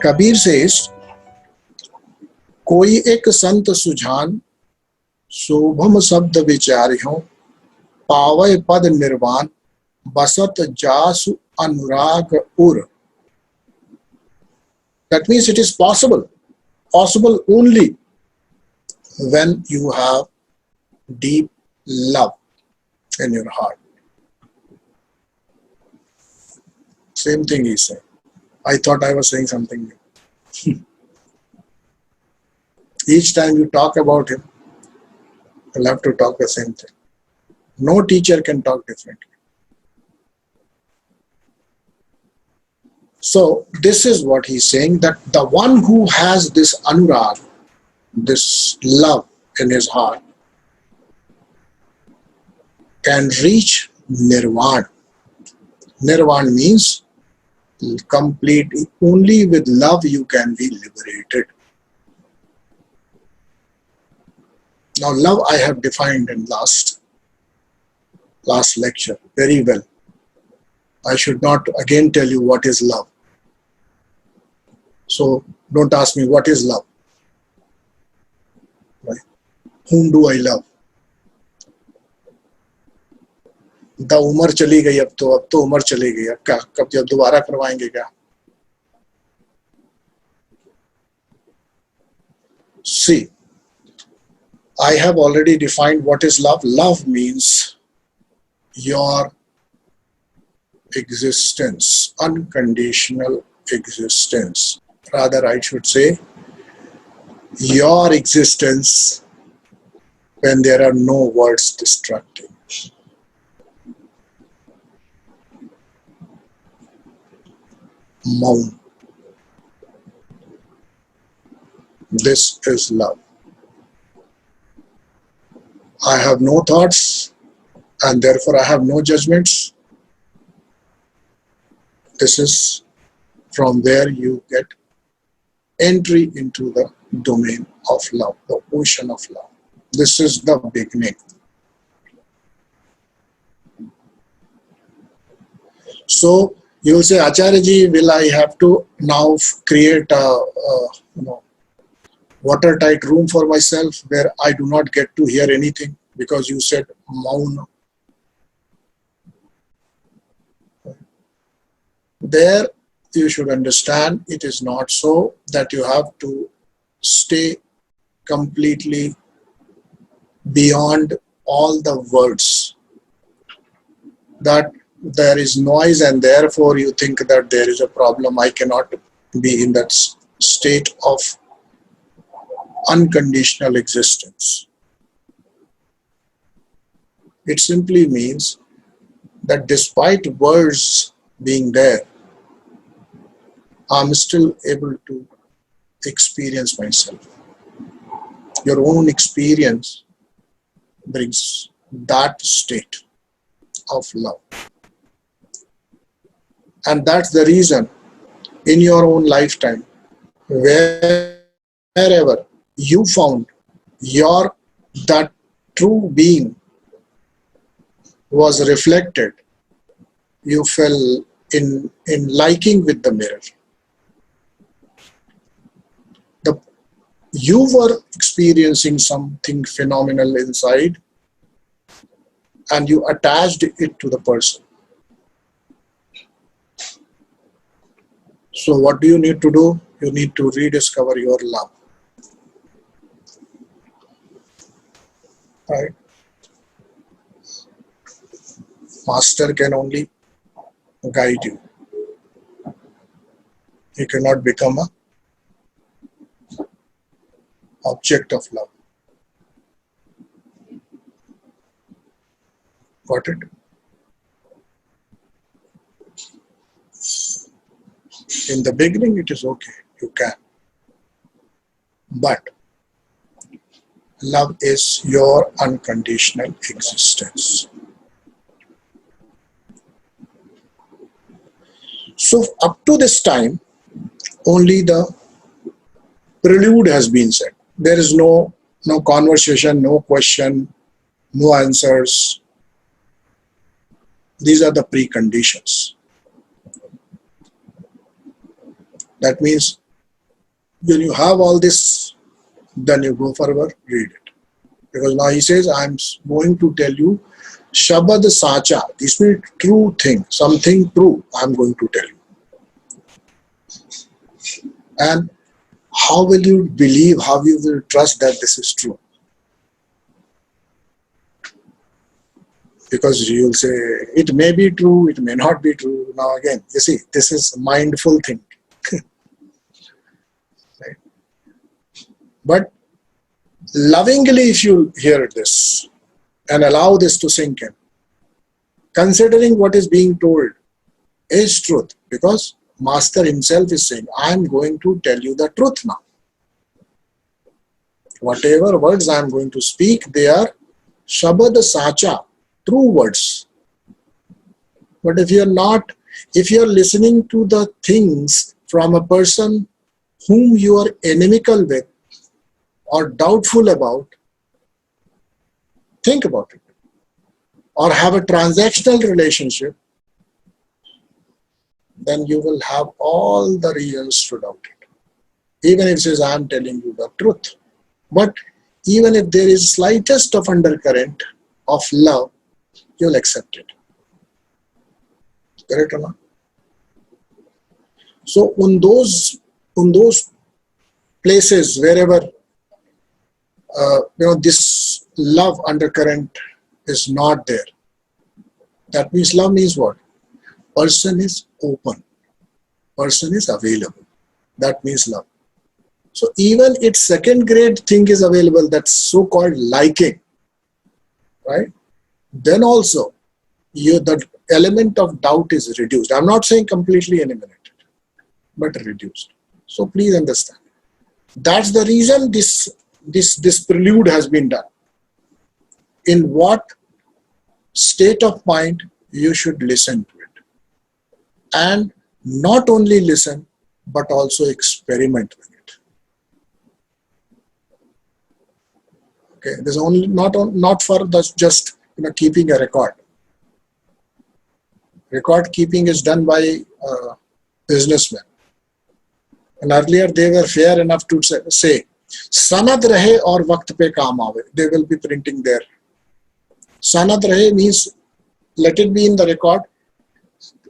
Kabir says, कोई एक संत सुजान शोभम शब्द विचार्यों पावय पद निर्वाण बसत जासु अनुराग उर. That means it is possible only when you have deep love in your heart. Same thing he said. I thought I was saying something new. Each time you talk about him, you'll have to talk the same thing. No teacher can talk differently. So this is what he's saying, that the one who has this anurag, this love in his heart, can reach nirvana. Nirvana means complete. Only with love you can be liberated. Now love I have defined in last lecture very well. I should not again tell you what is love. So don't ask me what is love. Right? Whom do I love? The उम्र चली गई, अब तो उम्र चली गई, अब क्या, कब जब दोबारा करवाएंगे क्या? See, I have already defined what is love. Love means your existence, unconditional existence. Rather, I should say, your existence when there are no words distracting. Maun. This is love. I have no thoughts and therefore I have no judgments. This is from where you get entry into the domain of love, the ocean of love. This is the beginning. So you will say, Acharya ji, will I have to now create a watertight room for myself where I do not get to hear anything because you said mauna? There you should understand it is not so that you have to stay completely beyond all the words, that there is noise and therefore you think that there is a problem. I cannot be in that state of unconditional existence. It simply means that despite words being there, I'm still able to experience myself. Your own experience brings that state of love. And that's the reason in your own lifetime, wherever you found that true being was reflected, you fell in liking with the mirror. You were experiencing something phenomenal inside and you attached it to the person. So what do you need to do? You need to rediscover your love. Right? Master can only guide you. He cannot become an object of love. Got it? In the beginning, it is okay. You can. But love is your unconditional existence. So up to this time, only the prelude has been said. There is no conversation, no question, no answers. These are the preconditions. That means when you have all this, then you go forward, read it. Because now he says, I'm going to tell you Shabad Sacha. This means true thing, something true I'm going to tell you. And how will you believe, how you will trust that this is true? Because you will say, it may be true, it may not be true. Now again, you see, this is a mindful thing. Right? But lovingly, if you hear this and allow this to sink in, considering what is being told is truth, because Master himself is saying, I am going to tell you the truth now. Whatever words I am going to speak, they are Shabad Sacha, true words. But if you are listening to the things from a person whom you are inimical with or doubtful about, think about it. Or have a transactional relationship, then you will have all the reasons to doubt it. Even if it says, I am telling you the truth. But even if there is slightest of undercurrent of love, you will accept it. Correct or not? So on those places wherever this love undercurrent is not there, that means love means what? Person is open, person is available. That means love. So even its second grade thing is available, that's so-called liking, right? Then also the element of doubt is reduced. I'm not saying completely eliminated, but reduced. So please understand. That's the reason this prelude has been done. In what state of mind you should listen to it. And not only listen, but also experiment with it. Okay, there's only not for just keeping a record. Record keeping is done by businessmen. And earlier they were fair enough to say, Sanad rahe aur waqt pe kaam aave. They will be printing there. Sanad rahe means let it be in the record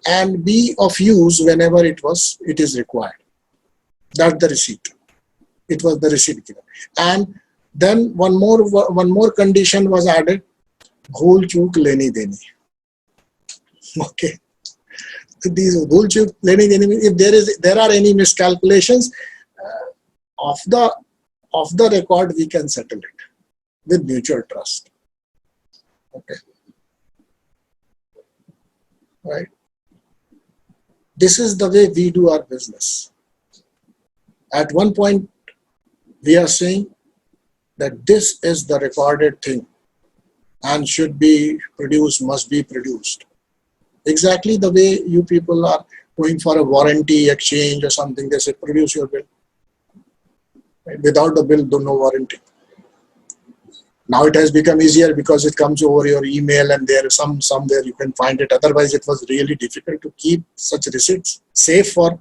and be of use whenever it is required. That's the receipt. It was the receipt given. And then one more condition was added. Bhool chook leni deni. Okay. These bhool chook leni deni means if there are any miscalculations of the record, we can settle it with mutual trust. Okay. Right. This is the way we do our business. At one point, we are saying that this is the recorded thing and should be produced, must be produced. Exactly the way you people are going for a warranty exchange or something, they say, produce your bill. Right? Without the bill, no warranty. Now it has become easier because it comes over your email and there is somewhere you can find it. Otherwise, it was really difficult to keep such receipts safe for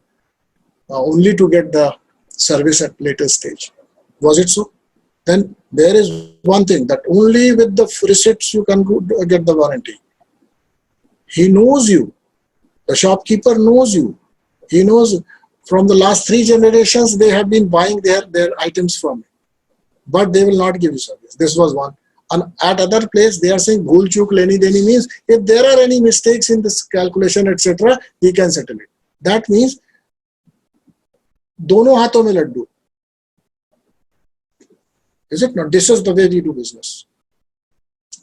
only to get the service at later stage. Was it so? Then there is one thing that only with the receipts you can get the warranty. He knows you. The shopkeeper knows you. He knows from the last 3 generations they have been buying their items from you. But they will not give you service. This was one. And at other place, they are saying, Bhool chook leni deni means if there are any mistakes in this calculation, etc., he can settle it. That means, dono haathon mein laddu. Is it not? This is the way we do business.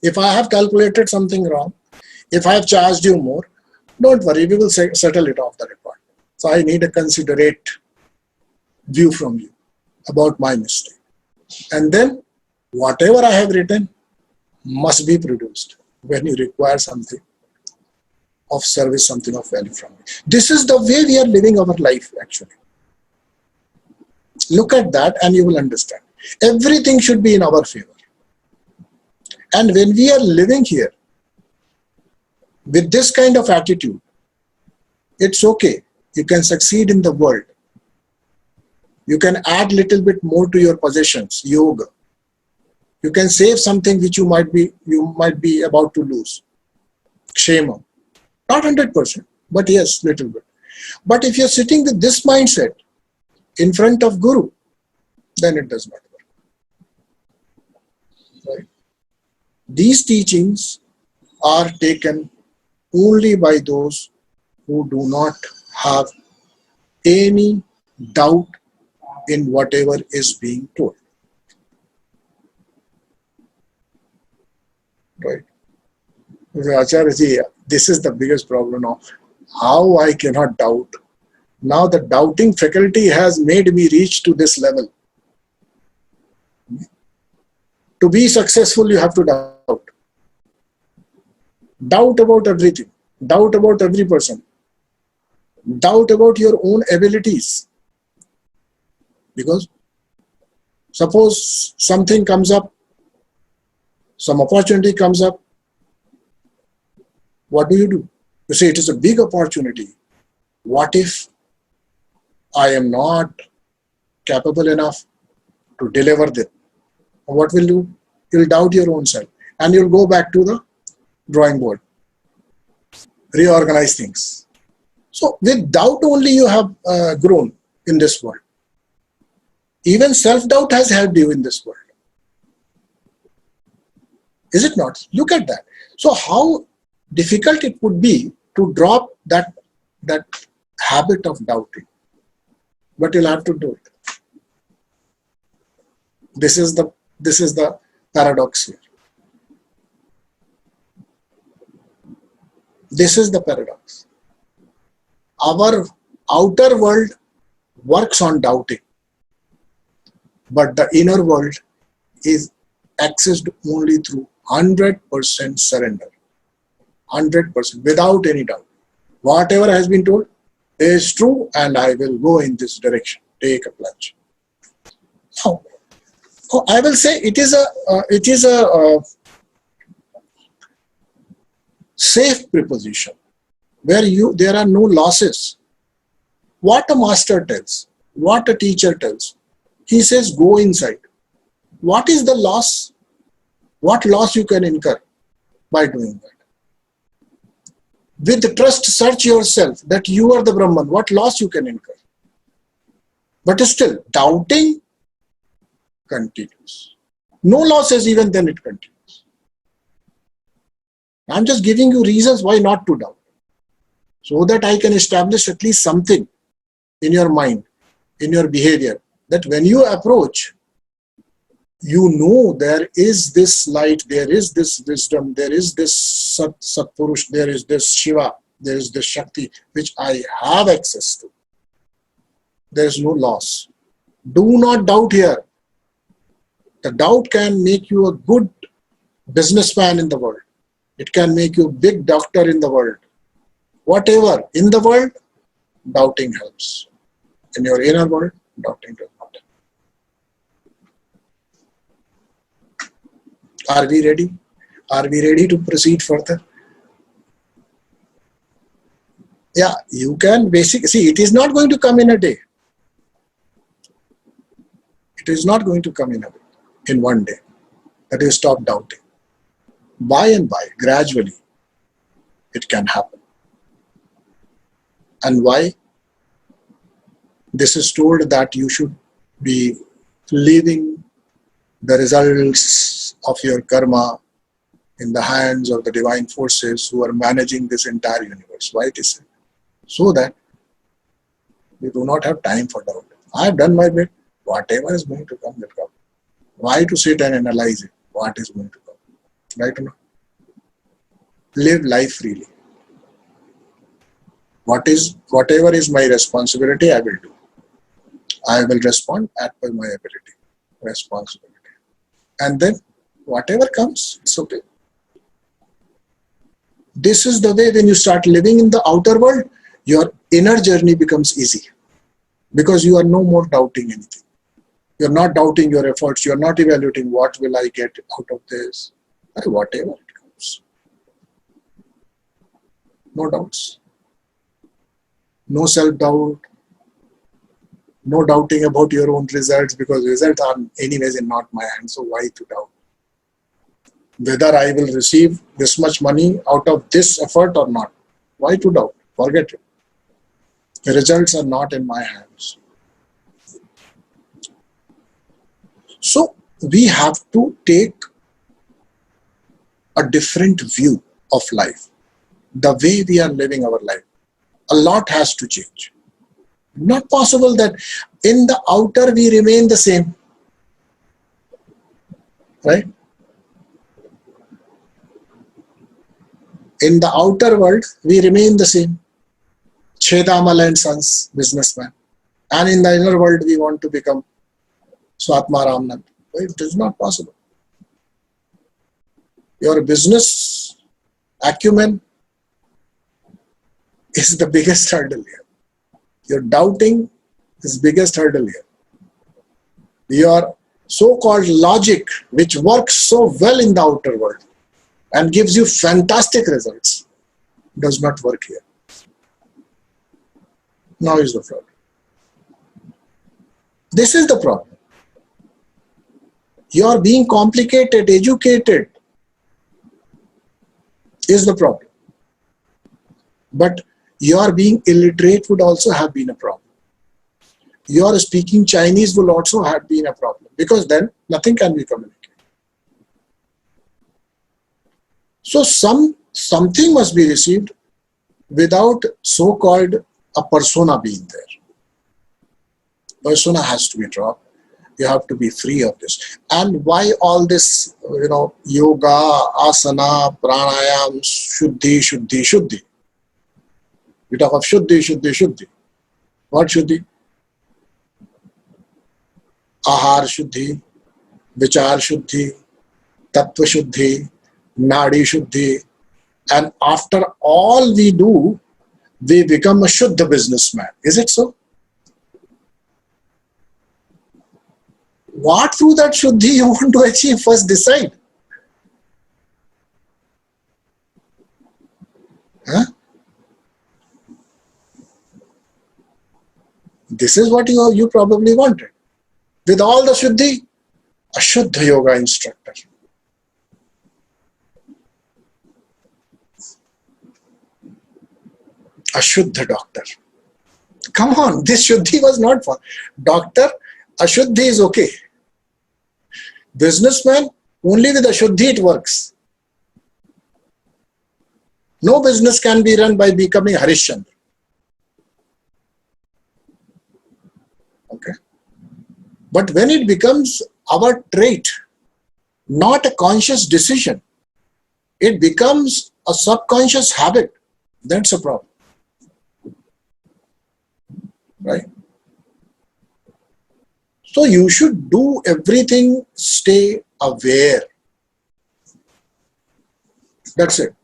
If I have calculated something wrong, if I have charged you more, don't worry, we will settle it off the record. So I need a considerate view from you about my mistake. And then whatever I have written must be produced when you require something of service, something of value from me. This is the way we are living our life actually. Look at that and you will understand. Everything should be in our favor. And when we are living here with this kind of attitude, it's okay. You can succeed in the world. You can add little bit more to your possessions, yoga. You can save something which you might be about to lose. Kshema. Not 100%, but yes, little bit. But if you're sitting with this mindset in front of Guru, then it does not work. Right? These teachings are taken only by those who do not have any doubt in whatever is being told. Right? Acharya ji, this is the biggest problem now. How I cannot doubt. Now the doubting faculty has made me reach to this level. To be successful, you have to doubt. Doubt about everything. Doubt about every person. Doubt about your own abilities. Because suppose something comes up, some opportunity comes up, what do? You say it is a big opportunity. What if I am not capable enough to deliver them? What will you do? You'll doubt your own self and you'll go back to the drawing board. Reorganize things. So with doubt only you have grown in this world. Even self-doubt has helped you in this world. Is it not? Look at that. So how difficult it would be to drop that habit of doubting. But you'll have to do it. This is the paradox here. This is the paradox. Our outer world works on doubting, but the inner world is accessed only through 100% surrender. 100% without any doubt. Whatever has been told is true and I will go in this direction. Take a plunge. Now, I will say it is a safe preposition where there are no losses. What a master tells, what a teacher tells, he says go inside. What is the loss? What loss you can incur by doing that? With trust, search yourself that you are the Brahman. What loss you can incur? But still, doubting continues. No losses, even then it continues. I'm just giving you reasons why not to doubt, so that I can establish at least something in your mind, in your behavior, that when you approach, you know there is this light, there is this wisdom, there is this Satpurush, there is this Shiva, there is this Shakti, which I have access to. There is no loss. Do not doubt here. The doubt can make you a good businessman in the world. It can make you a big doctor in the world. Whatever in the world, doubting helps. In your inner world, doubting does not. Are we ready? Are we ready to proceed further? Yeah, you can see, it is not going to come in a day. It is not going to come in one day that you stop doubting. By and by, gradually, it can happen. And why? This is told that you should be leaving the results of your karma in the hands of the divine forces who are managing this entire universe. Why it is? So that you do not have time for doubt. I have done my bit. Whatever is going to come, will come. Why to sit and analyze it? What is going to come? Right or not? Live life freely. Whatever is my responsibility, I will do. I will respond as per my ability, responsibility. And then whatever comes, it's okay. This is the way when you start living in the outer world, your inner journey becomes easy. Because you are no more doubting anything. You're not doubting your efforts. You're not evaluating what will I get out of this. Whatever it comes. No doubts. No self-doubt. No doubting about your own results, because results are anyways in not my hands. So why to doubt? Whether I will receive this much money out of this effort or not. Why to doubt? Forget it. The results are not in my hands. So we have to take a different view of life. The way we are living our life. A lot has to change. Not possible that in the outer we remain the same. Right? In the outer world, we remain the same. Chedamal and Sons, businessman. And in the inner world, we want to become Swatma Ramnand. It is not possible. Your business acumen is the biggest hurdle here. Your doubting is the biggest hurdle here. Your so-called logic, which works so well in the outer world and gives you fantastic results, does not work here. Now is the problem. This is the problem. You are being complicated, educated is the problem. But your being illiterate would also have been a problem. Your speaking Chinese will also have been a problem, because then nothing can be communicated. So something must be received without so-called a persona being there. Persona has to be dropped. You have to be free of this. And why all this, yoga, asana, pranayam, shuddhi, shuddhi, shuddhi. We talk of shuddhi, shuddhi, shuddhi. What shuddhi? Ahar shuddhi, vichar shuddhi, tattva shuddhi, nadi shuddhi. And after all we do, we become a shuddha businessman. Is it so? What through that shuddhi you want to achieve? First decide. Huh? This is what you probably wanted. With all the shuddhi, a shuddha yoga instructor. A shuddha doctor. Come on, this shuddhi was not for doctor. A shuddhi is okay. Businessman, only with a shuddhi it works. No business can be run by becoming Harishchandra. Okay. But when it becomes our trait, not a conscious decision, it becomes a subconscious habit, that's a problem. Right? So you should do everything, stay aware. That's it.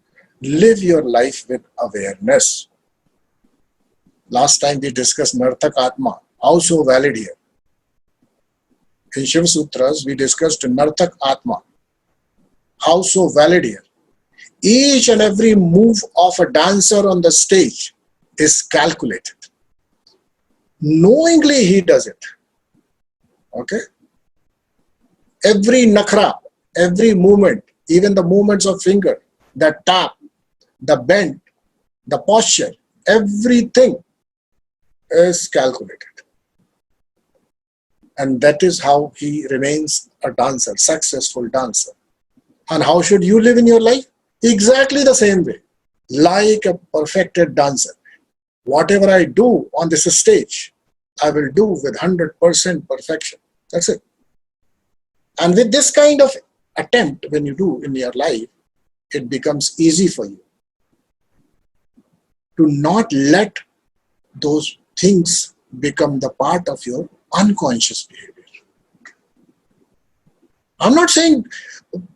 Live your life with awareness. Last time we discussed Nartak Atma. How so valid here? In Shiva Sutras, we discussed Nartak Atma. How so valid here? Each and every move of a dancer on the stage is calculated. Knowingly he does it. Okay? Every nakhra, every movement, even the movements of finger, the tap, the bend, the posture, everything is calculated. And that is how he remains a dancer, successful dancer. And how should you live in your life? Exactly the same way. Like a perfected dancer. Whatever I do on this stage, I will do with 100% perfection. That's it. And with this kind of attempt, when you do in your life, it becomes easy for you to not let those things become the part of your unconscious behavior. I'm not saying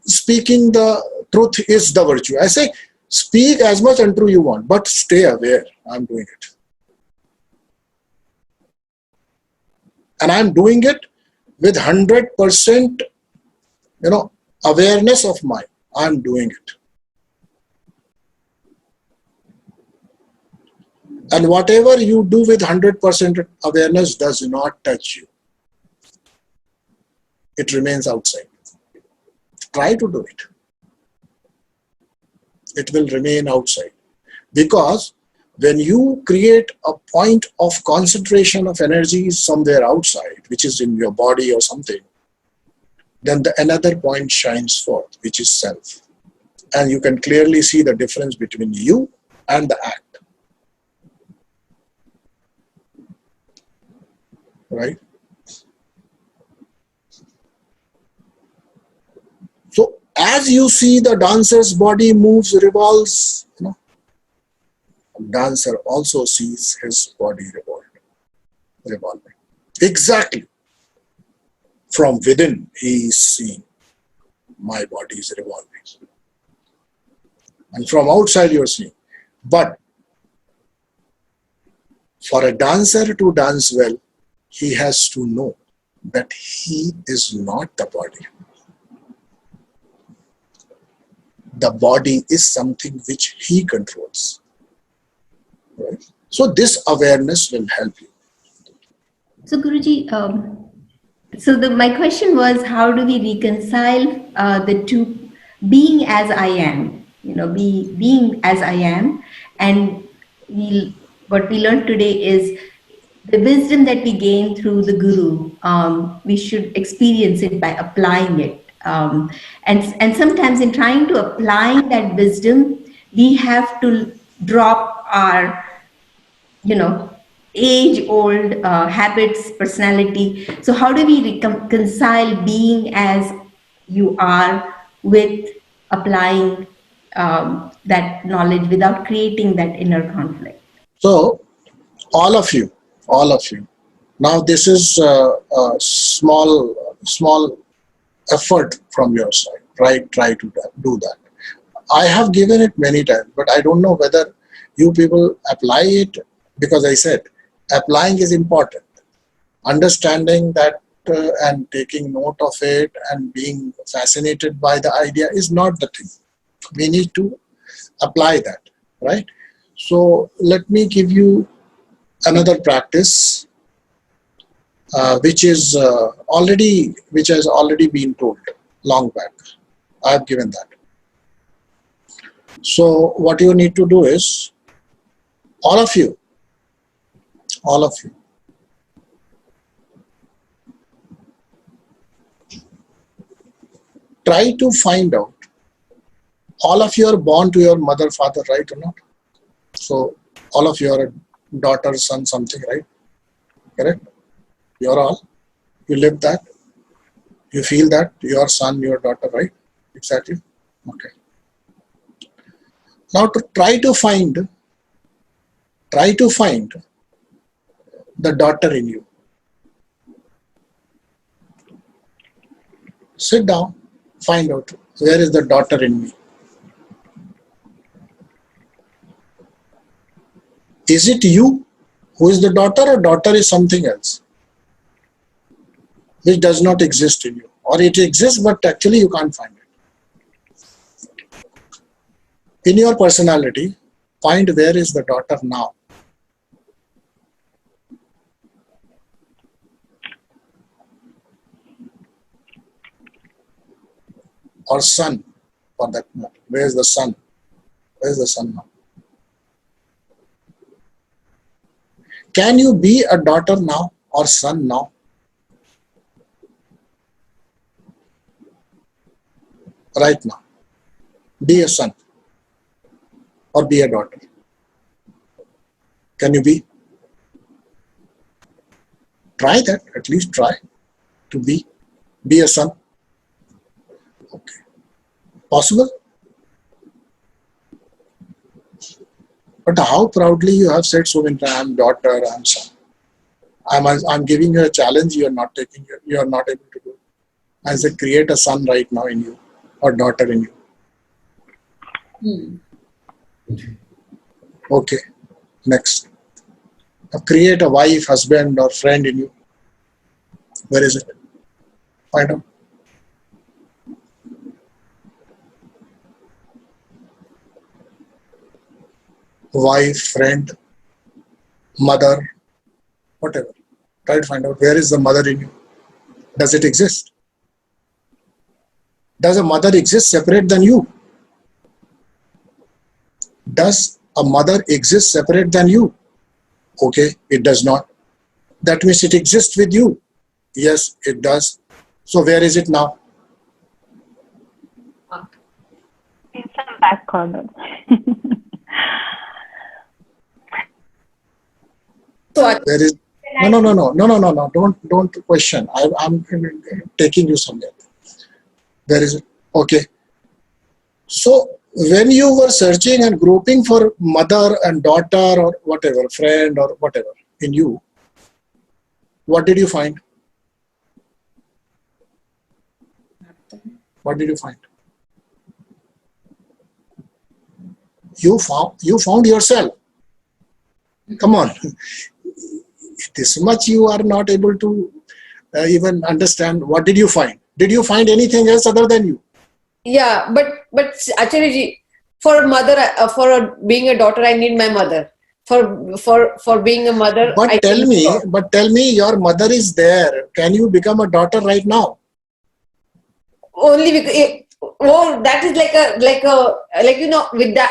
speaking the truth is the virtue. I say speak as much untrue you want, but stay aware. I'm doing it. And I'm doing it with 100%, awareness of mind. I'm doing it. And whatever you do with 100% awareness does not touch you. It remains outside. Try to do it. It will remain outside. Because when you create a point of concentration of energy somewhere outside, which is in your body or something, then another point shines forth, which is self. And you can clearly see the difference between you and the act. Right? So as you see the dancer's body moves, revolves, dancer also sees his body revolving. Exactly. From within, he is seeing my body is revolving. And from outside, you're seeing. But for a dancer to dance well, he has to know that he is not the body. The body is something which he controls. Right? So this awareness will help you. So Guruji, my question was, how do we reconcile the two, being as I am, being as I am, and what we learned today is the wisdom that we gain through the Guru. We should experience it by applying it, and sometimes in trying to apply that wisdom, we have to drop our age old habits, personality. So how do we reconcile being as you are with applying that knowledge without creating that inner conflict? So all of you. Now this is a small effort from your side. Try to do that. I have given it many times, but I don't know whether you people apply it, because I said applying is important. Understanding that and taking note of it and being fascinated by the idea is not the thing. We need to apply that, right? So let me give you another practice, which has already been told long back. I have given that. So what you need to do is, all of you, try to find out. All of you are born to your mother, father, right or not? So all of you are daughter, son, something, right? Correct? You're all. You live that. You feel that your son, your daughter, right? Exactly. Okay. Now to try to find the daughter in you. Sit down, find out where is the daughter in me. Is it you who is the daughter, or daughter is something else which does not exist in you? Or it exists but actually you can't find it. In your personality, find where is the daughter now. Or son, for that matter. Where is the son? Where is the son now? Can you be a daughter now or son now? Right now. Be a son or be a daughter. Can you be? Try that, at least try to be a son. Okay. Possible? But how proudly you have said so many times, I'm daughter, I'm son. I'm giving you a challenge, you are not taking it, you are not able to do it. I say create a son right now in you or daughter in you. Okay, next. Now create a wife, husband or friend in you. Where is it? Find out. Wife, friend, mother, whatever. Try to find out where is the mother in you. Does it exist? Does a mother exist separate than you? Does a mother exist separate than you? Okay, it does not. That means it exists with you. Yes, it does. So where is it now? In some back corner. There is no. Don't question. I'm taking you somewhere. There is okay. So when you were searching and groping for mother and daughter or whatever, friend or whatever in you, what did you find? What did you find? You found yourself. Come on. This much you are not able to even understand. What did you find? Did you find anything else other than you? Yeah, but Acharya ji, for a mother, being a daughter, I need my mother. For being a mother, But tell me, your mother is there. Can you become a daughter right now? only because that is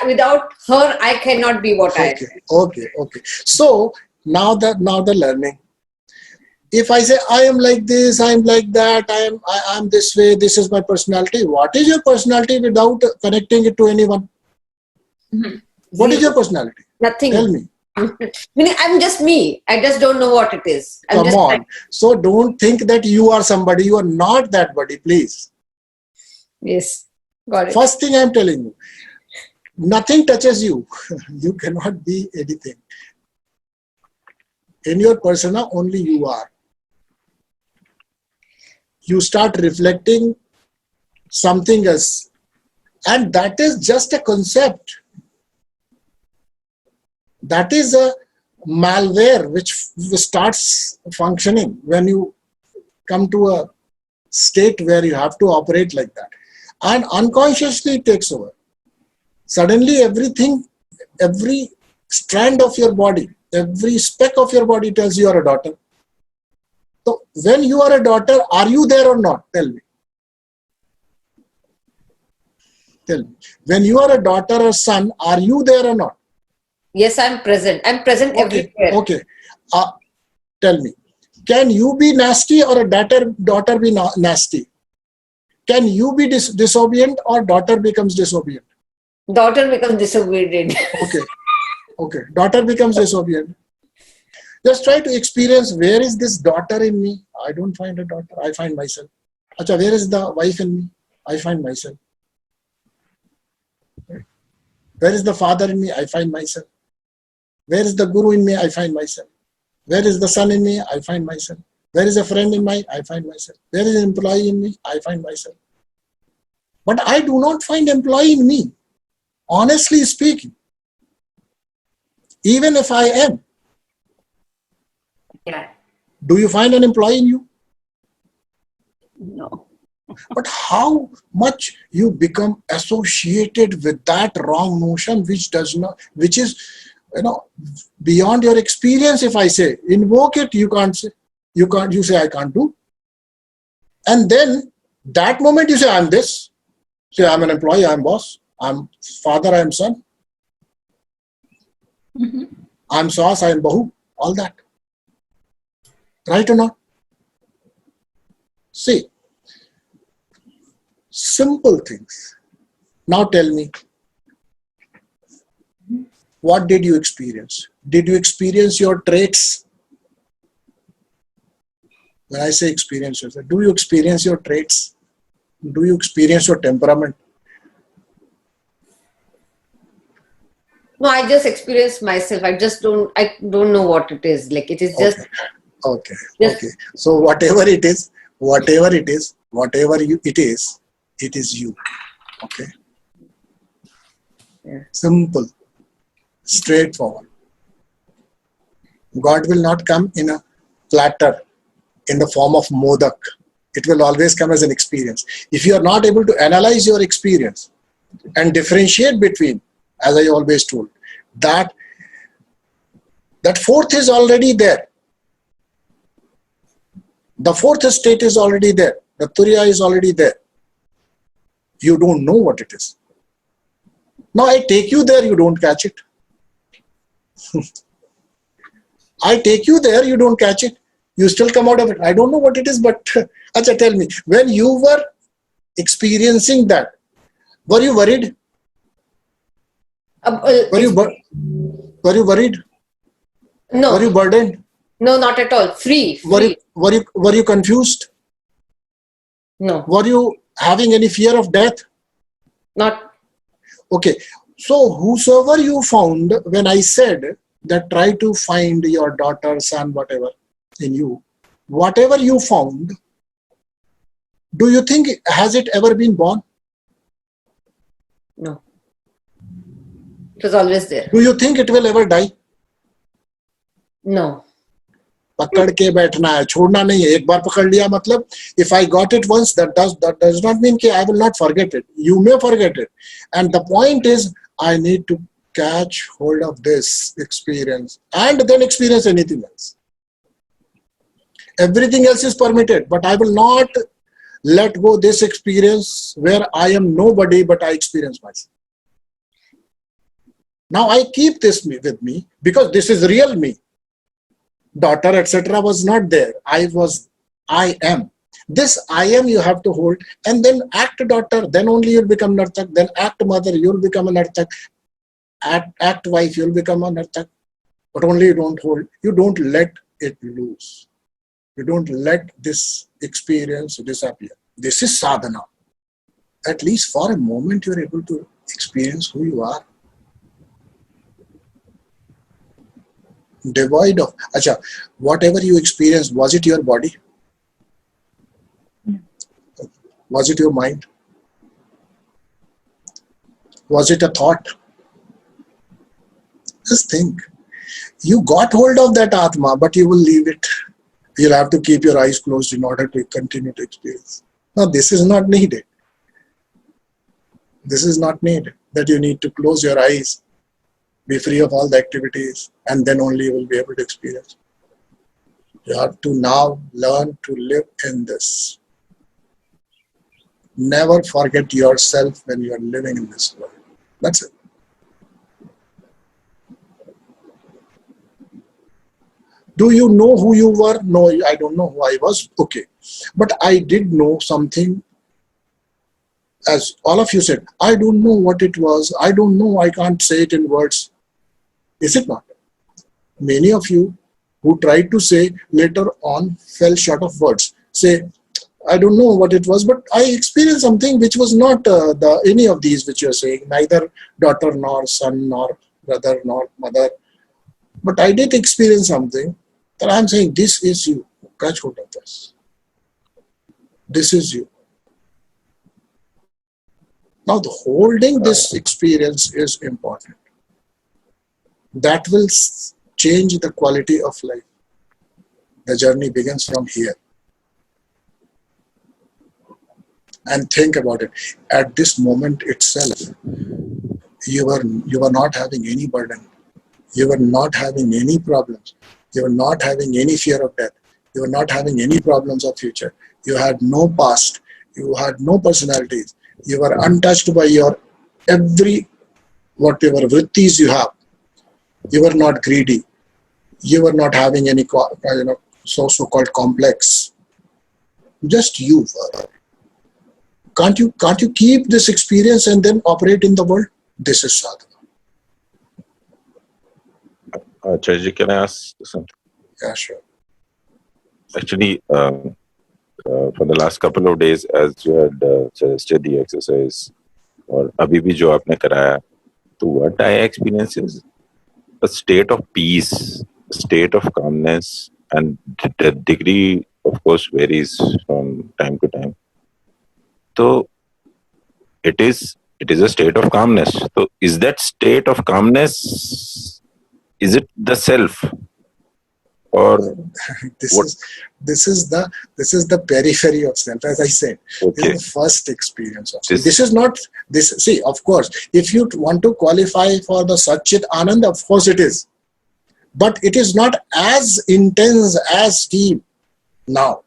without her I cannot be what I am. Okay. So now the learning. If I say I am like this, I am like that, I am this way, this is my personality. What is your personality without connecting it to anyone? Mm-hmm. What is your personality? Nothing. Tell me. Meaning I'm just me. I just don't know what it is. Come on. So don't think that you are somebody. You are not that body, please. Yes. Got it. First thing I'm telling you, nothing touches you. You cannot be anything. In your persona, only you are. You start reflecting something else. And that is just a concept. That is a malware which starts functioning when you come to a state where you have to operate like that. And unconsciously it takes over. Suddenly everything, every strand of your body, every speck of your body tells you are a daughter. So when you are a daughter, are you there or not? Tell me. Tell me. When you are a daughter or son, are you there or not? Yes, I'm present. I'm present everywhere. Okay. Tell me. Can you be nasty or a daughter be nasty? Can you be disobedient or daughter becomes disobedient? Daughter becomes disobedient. Okay. Daughter becomes disobedient. Just try to experience where is this daughter in me. I don't find a daughter. I find myself. Acha, where is the wife in me? I find myself. Where is the father in me? I find myself. Where is the guru in me? I find myself. Where is the son in me? I find myself. Where is a friend in me? I find myself. Where is an employee in me? I find myself. But I do not find employee in me. Honestly speaking. Even if I am. Yeah. Do you find an employee in you? No. But how much you become associated with that wrong notion which is, beyond your experience. If I say, invoke it, you can't say. You say, I can't do. And then that moment you say, I'm this. Say, I'm an employee, I'm boss. I'm father, I'm son. Mm-hmm. I'm sauce, I'm bahu. All that. Right or not? See. Simple things. Now tell me. What did you experience? Did you experience your traits? When I say experience, do you experience your traits? Do you experience your temperament? No, I just experience myself. I don't know what it is. Like it is just. Okay. So whatever it is, it is you. Okay. Yeah. Simple. Straightforward. God will not come in a platter in the form of modak. It will always come as an experience. If you are not able to analyze your experience and differentiate between, as I always told, that That fourth is already there. The fourth state is already there. The Turiya is already there. You don't know what it is. Now I take you there, you don't catch it. I take you there, you don't catch it. You still come out of it. I don't know what it is, but Acha, tell me, when you were experiencing that, were you worried? Were you worried? No. Were you burdened? No, not at all. Free. Were you confused? No. Were you having any fear of death? Not. Okay. So whosoever you found, when I said that try to find your daughter, son, whatever in you, whatever you found, do you think, has it ever been born? No. It was always there. Do you think it will ever die? No. पकड़ के बैठना है, छोड़ना नहीं है. एक बार पकड़ लिया मतलब, if I got it once, that does not mean कि I will not forget it. You may forget it. And the point is, I need to catch hold of this experience and then experience anything else. Everything else is permitted, but I will not let go this experience where I am nobody, but I experience myself. Now I keep this with me because this is real me. Daughter, etc. was not there. I am. This I am you have to hold, and then act daughter, then only you'll become Nartak, then act mother, you'll become a Nartak, act wife, you'll become a Nartak. But only you don't hold, you don't let it loose. You don't let this experience disappear. This is sadhana. At least for a moment you're able to experience who you are. Devoid of, acha, whatever you experienced, was it your body? Was it your mind? Was it a thought? Just think. You got hold of that Atma, but you will leave it. You'll have to keep your eyes closed in order to continue to experience. Now, this is not needed. This is not needed. That you need to close your eyes, be free of all the activities, and then only you will be able to experience. You have to now learn to live in this. Never forget yourself when you are living in this world. That's it. Do you know who you were? No, I don't know who I was. Okay. But I did know something. As all of you said, I don't know what it was. I don't know. I can't say it in words. Is it not? Many of you who tried to say later on fell short of words. Say, I don't know what it was, but I experienced something which was not any of these which you're saying, neither daughter nor son nor brother nor mother. But I did experience something that I'm saying, this is you. Catch hold of this. This is you. Now, the holding this experience is important. That will change the quality of life. The journey begins from here. And think about it. At this moment itself, you were not having any burden. You were not having any problems. You were not having any fear of death. You were not having any problems of future. You had no past. You had no personalities. You were untouched by your every whatever vrittis you have. You were not greedy. You were not having any so-called complex. Just you were. Can't you keep this experience and then operate in the world? This is sadhana. Acharya, can I ask something? Yeah, sure. Actually, for the last couple of days, as you had suggested the exercise, or abhi bhi jo aapne karaya, so what I experience is a state of peace, a state of calmness, and the degree, of course, varies from time to time. So it is a state of calmness. So is that state of calmness, is it the self? Or this is the periphery of self, as I said. Okay. This is the first experience of self. This is not this. See, of course, if you want to qualify for the Satchit Anand, of course it is. but it is not as intense, as deep now.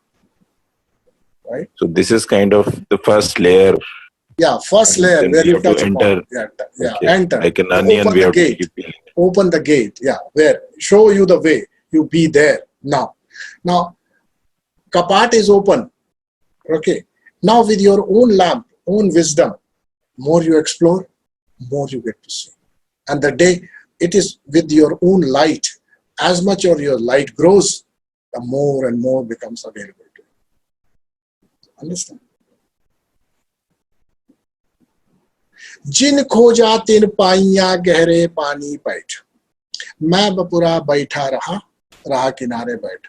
Right? So this is kind of the first layer. Yeah, first And layer then where we you have to touch upon. enter. Yeah, Okay. enter. Like an onion, Open we the have to gate. keep peeling. Open the gate. Yeah, where show you the way. You be there now. Now, kapat is open. Okay. Now with your own lamp, own wisdom, more you explore, more you get to see. And the day it is with your own light, as much as your light grows, the more and more becomes available to you. Understand? जिन खोजा तिन पाइया गहरे पानी बैठ, मैं बपुरा बैठा रहा, रहा किनारे बैठ,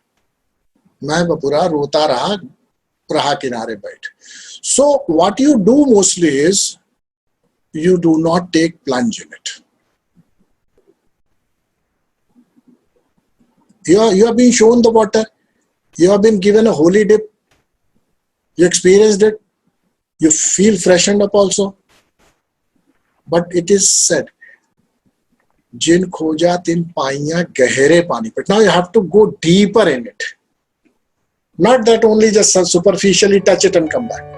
मैं बपुरा रोता रहा, रहा किनारे बैठ. So what you do mostly is you do not take plunge in it. You have been shown the water, you have been given a holy dip, you experienced it, you feel freshened up also. But it is said, जिन खोजा तिन पाइया गहरे पानी. But now you have to go deeper in it. Not that only just superficially touch it and come back.